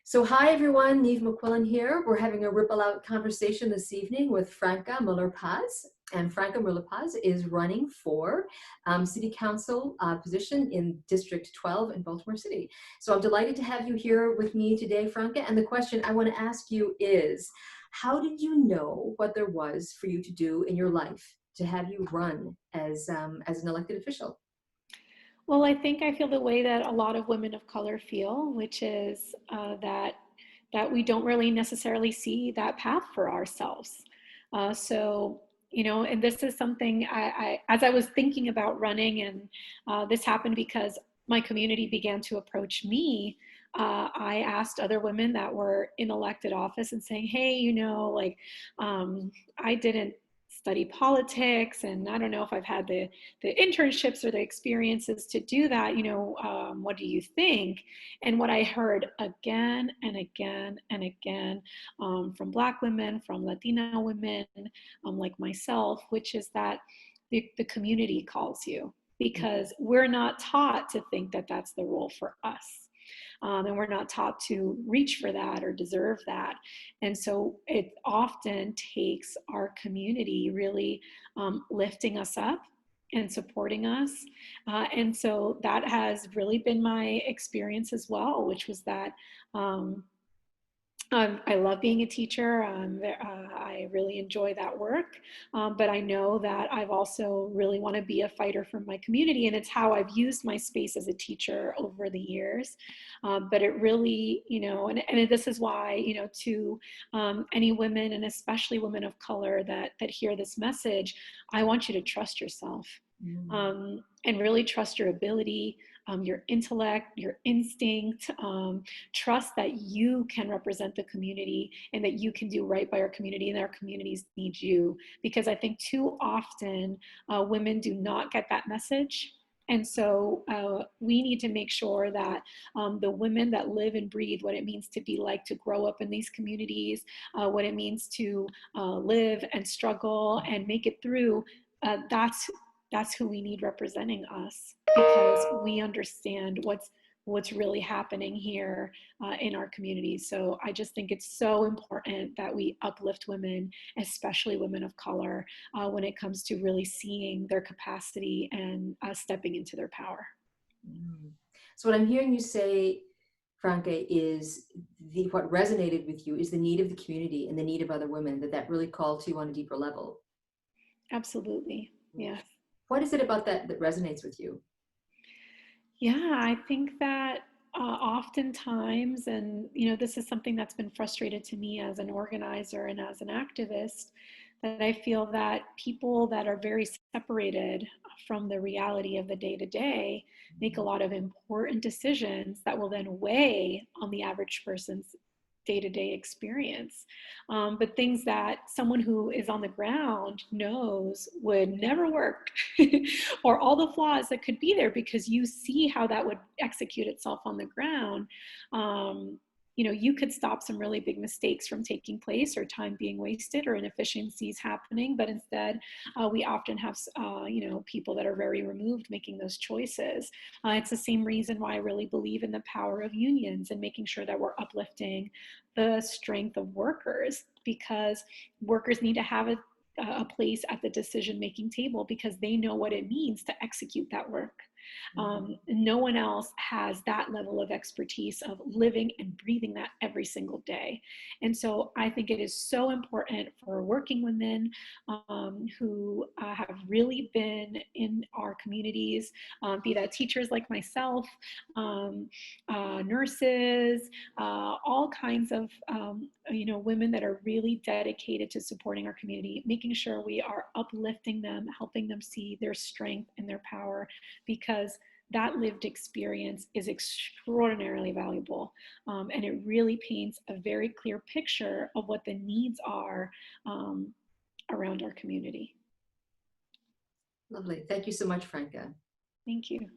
So hi everyone, Neve McQuillan here. We're having a ripple out conversation this evening with Franca Muller Paz. And Franca Muller Paz is running for City Council position in District 12 in Baltimore City. So I'm delighted to have you here with me today, Franca. And the question I want to ask you is, how did you know what there was for you to do in your life to have you run as an elected official? Well, I think I feel the way that a lot of women of color feel, which is that we don't really necessarily see that path for ourselves. And this is something as I was thinking about running, and this happened because my community began to approach me. I asked other women that were in elected office and saying, "Hey, I didn't study politics, and I don't know if I've had the internships or the experiences to do that. What do you think?" And what I heard again and again and again from Black women, from Latina women, like myself, which is that the community calls you, because we're not taught to think that that's the role for us. And we're not taught to reach for that or deserve that. And so it often takes our community really lifting us up and supporting us. And so that has really been my experience as well, which was that I love being a teacher. I really enjoy that work. But I know that I've also really want to be a fighter for my community. And it's how I've used my space as a teacher over the years. But it really, and this is why, to any women, and especially women of color that hear this message, I want you to trust yourself. And really trust your ability, your intellect, your instinct. Trust that you can represent the community and that you can do right by our community, and our communities need you. Because I think too often women do not get that message. And so we need to make sure that the women that live and breathe what it means to be like, to grow up in these communities, what it means to live and struggle and make it through, that's who we need representing us, because we understand what's really happening here in our communities. So I just think it's so important that we uplift women, especially women of color, when it comes to really seeing their capacity and stepping into their power. So what I'm hearing you say, Franca, is what resonated with you is the need of the community and the need of other women, that really called to you on a deeper level. Absolutely. Yes. What is it about that resonates with you? Yeah, I think that oftentimes, and this is something that's been frustrated to me as an organizer and as an activist, that I feel that people that are very separated from the reality of the day to day make a lot of important decisions that will then weigh on the average person's day-to-day experience, but things that someone who is on the ground knows would never work, or all the flaws that could be there, because you see how that would execute itself on the ground. You could stop some really big mistakes from taking place, or time being wasted, or inefficiencies happening, but instead we often have people that are very removed making those choices. It's the same reason why I really believe in the power of unions and making sure that we're uplifting the strength of workers, because workers need to have a place at the decision-making table, because they know what it means to execute that work. No one else has that level of expertise of living and breathing that every single day. And so I think it is so important for working women who have really been in our communities, be that teachers like myself, nurses, all kinds of women that are really dedicated to supporting our community, making sure we are uplifting them, helping them see their strength and their power, because that lived experience is extraordinarily valuable. And it really paints a very clear picture of what the needs are around our community. Lovely. Thank you so much, Franca. Thank you.